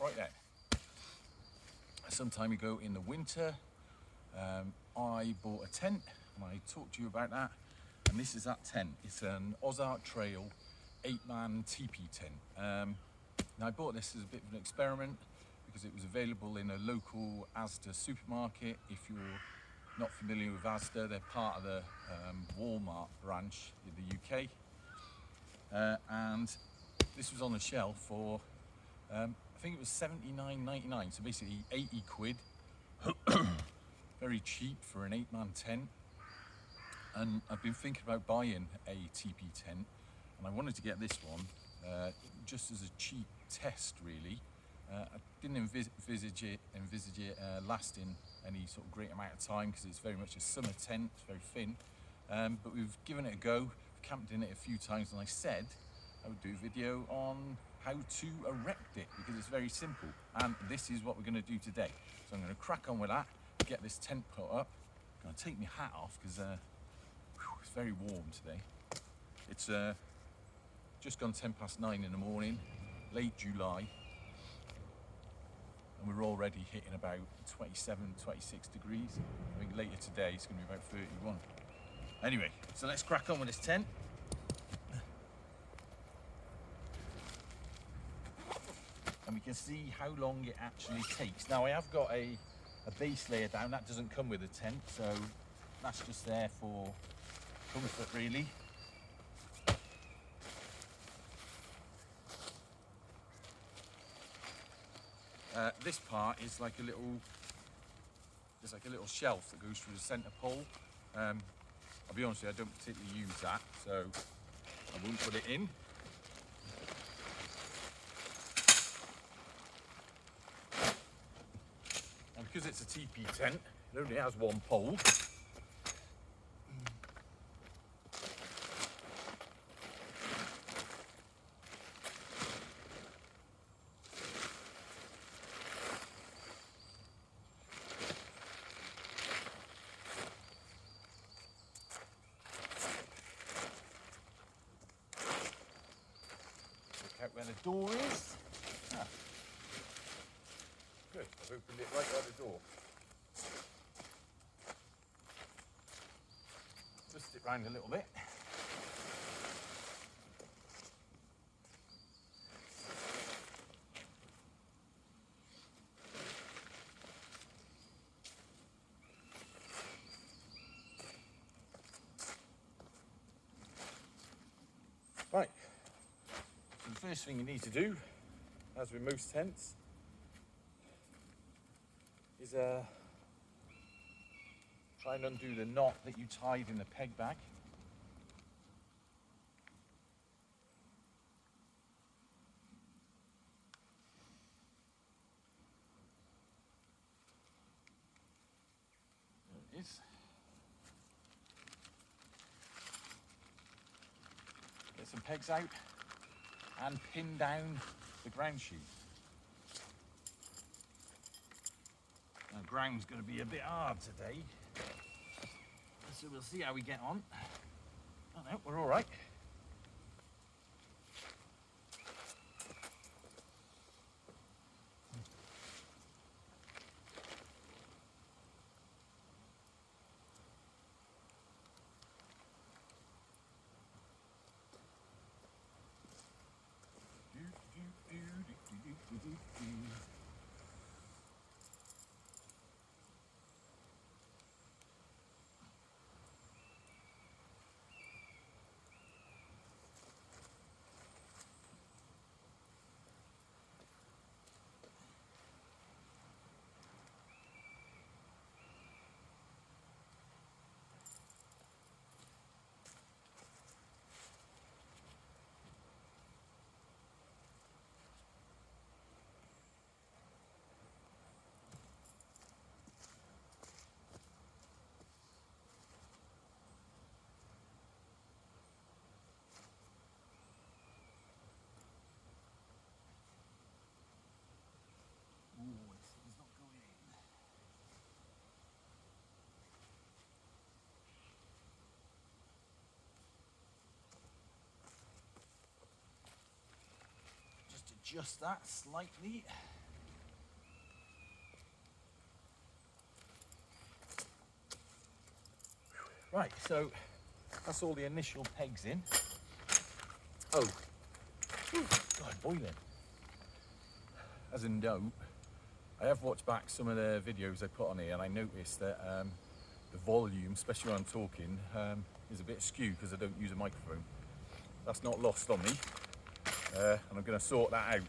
Right then, some time ago in the winter, I bought a tent and I talked to you about that, and this is that tent. It's an Ozark Trail 8-man teepee tent. Now I bought this as a bit of an experiment because it was available in a local Asda supermarket. If you're not familiar with Asda, they're part of the Walmart branch in the UK, and this was on the shelf for I think it was £79.99, so basically 80 quid. Very cheap for an 8-man tent. And I've been thinking about buying a teepee tent, and I wanted to get this one just as a cheap test, really. I didn't envisage it lasting any sort of great amount of time because it's very much a summer tent, it's very thin. But we've given it a go, we've camped in it a few times, and I said I would do a video on how to erect it because it's very simple, and this is what we're going to do today. So I'm going to crack on with that, get this tent put up. I'm going to take my hat off because it's very warm today. It's just gone 9:10 in the morning, late July, and we're already hitting about 27, 26 degrees. I think later today it's going to be about 31. Anyway, so let's crack on with this tent. And we can see how long it actually takes. Now I have got a base layer down, that doesn't come with a tent, so that's just there for comfort really. This part is like a little, there's like a little shelf that goes through the centre pole. I'll be honest with you, I don't particularly use that, so I won't put it in. And because it's a teepee tent, it only has one pole. Look out where the door is. Ah. Good, I've opened it right by the door. Twist it round a little bit. Right, so the first thing you need to do, as with most tents, is try and undo the knot that you tied in the peg bag. There it is. Get some pegs out and pin down the ground sheet. Now, the ground's going to be a bit hard today, so we'll see how we get on. Oh no, we're all right. It's not going in. Just adjust that slightly. Right, so that's all the initial pegs in. Oh, ooh, God, boiling. As a note, I have watched back some of the videos I put on here, and I noticed that the volume, especially when I'm talking, is a bit askew because I don't use a microphone. That's not lost on me, and I'm going to sort that out.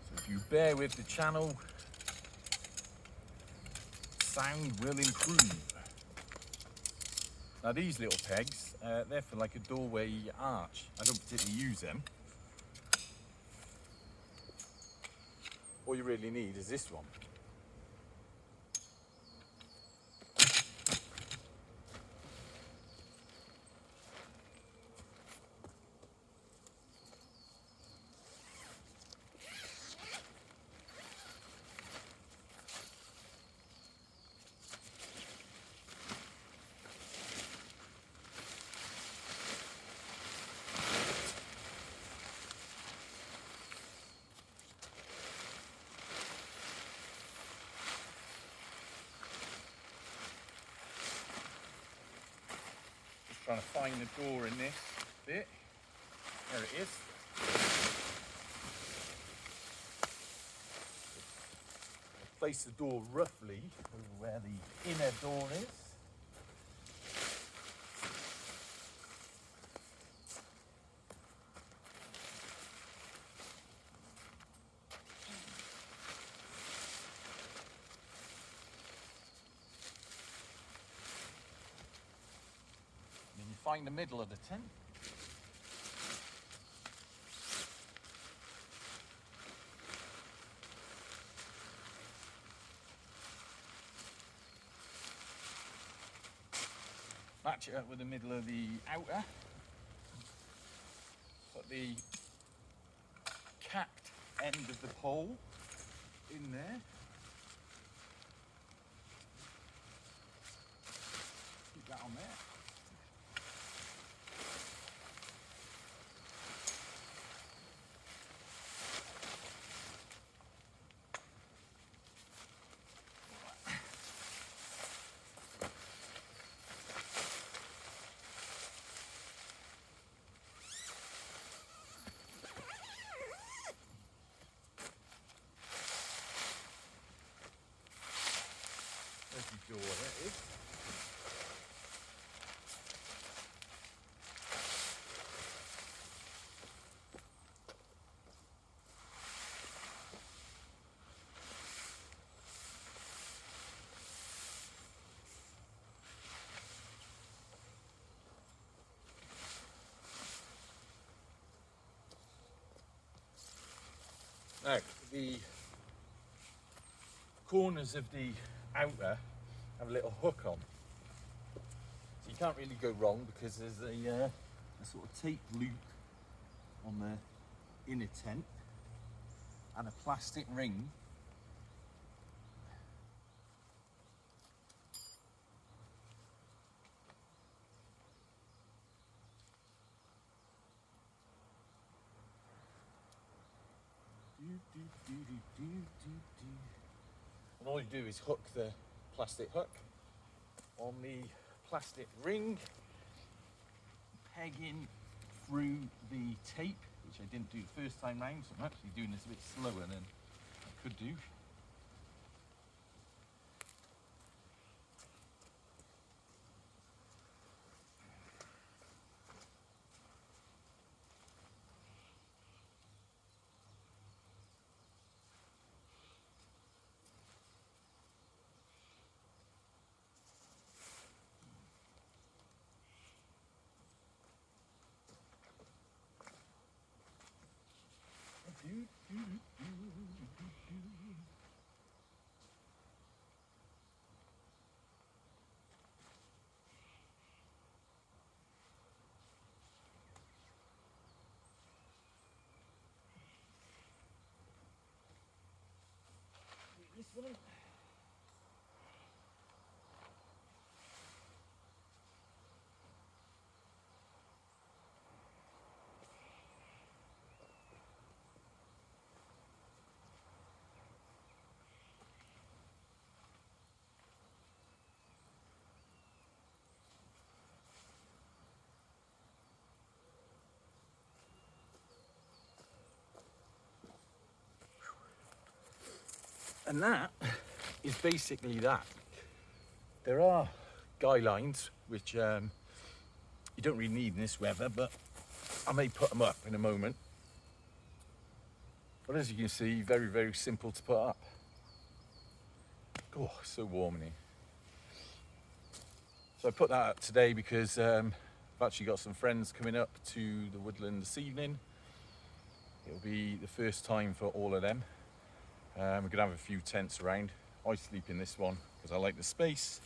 So if you bear with the channel, sound will improve. Now these little pegs, they're for like a doorway arch. I don't particularly use them. All you really need is this one. Trying to find the door in this bit. There it is. Place the door roughly over where the inner door is. And then you find the middle of the tent. Match it up with the middle of the outer. Put the capped end of the pole in there. Keep that on there. There's the door, there it is. Now, the corners of the outer have a little hook on. So you can't really go wrong because there's a sort of tape loop on the inner tent and a plastic ring . And all you do is hook the plastic hook on the plastic ring, peg in through the tape, which I didn't do the first time round, so I'm actually doing this a bit slower than I could do. This one. And that is basically that. There are guidelines which you don't really need in this weather, but I may put them up in a moment. But as you can see, very, very simple to put up. Oh, so warm in here. So I put that up today because I've actually got some friends coming up to the Woodland this evening. It'll be the first time for all of them. We're gonna have a few tents around. I sleep in this one because I like the space.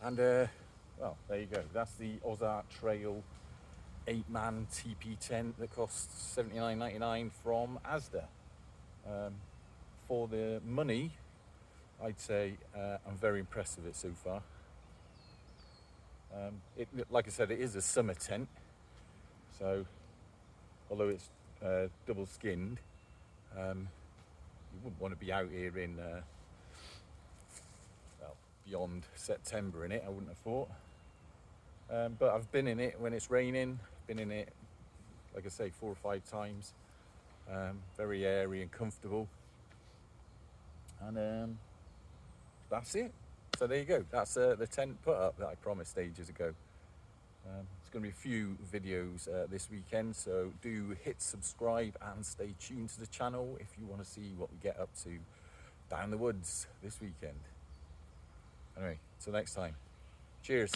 And well, there you go. That's the Ozark Trail 8-man teepee tent that costs $79.99 from Asda. For the money, I'd say I'm very impressed with it so far. Like I said, it is a summer tent, so although it's double skinned, you wouldn't want to be out here in well, beyond September in it, I wouldn't have thought. But I've been in it when it's raining, been in it, like I say, 4 or 5 times. Very airy and comfortable. And that's it. So there you go. That's the tent put up that I promised ages ago. There's going to be a few videos this weekend, so do hit subscribe and stay tuned to the channel if you want to see what we get up to down the woods this weekend. Anyway, till next time. Cheers.